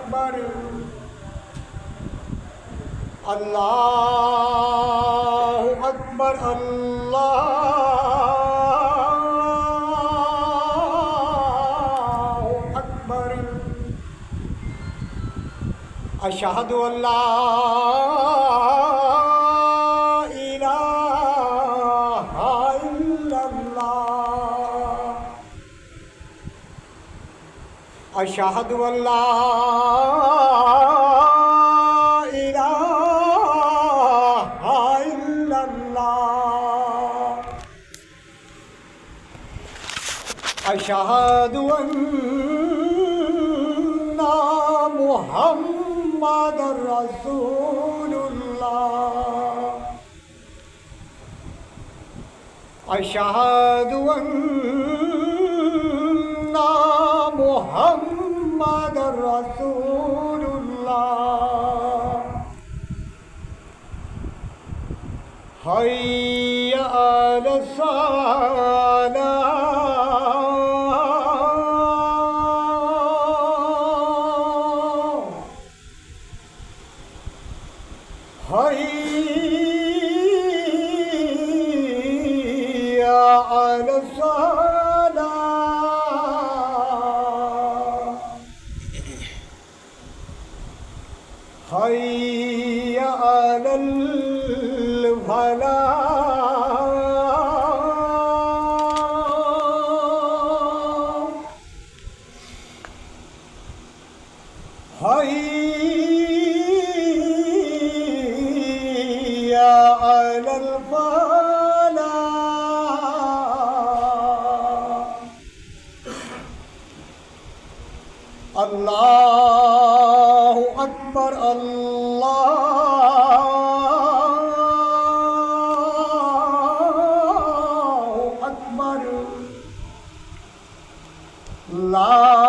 अकबर अल्लाहु अकबर अल्लाहु अकबर अशहदु अल्ला इलाहा इल्लल्लाह अशहदु अल्ला इलाहा इल्लल्लाह अशहदु अन्ना मुहम्मदुर रसूलुल्लाह अशहदु अन्ना मुहम्मदुर रसूलुल्लाह हय्या अलस्सलाह हय्या अलस्सलाह हय्या अलल फलाह हय्या अलल फलाह अल्लाहु अकबर अल्लाहु अकबर ला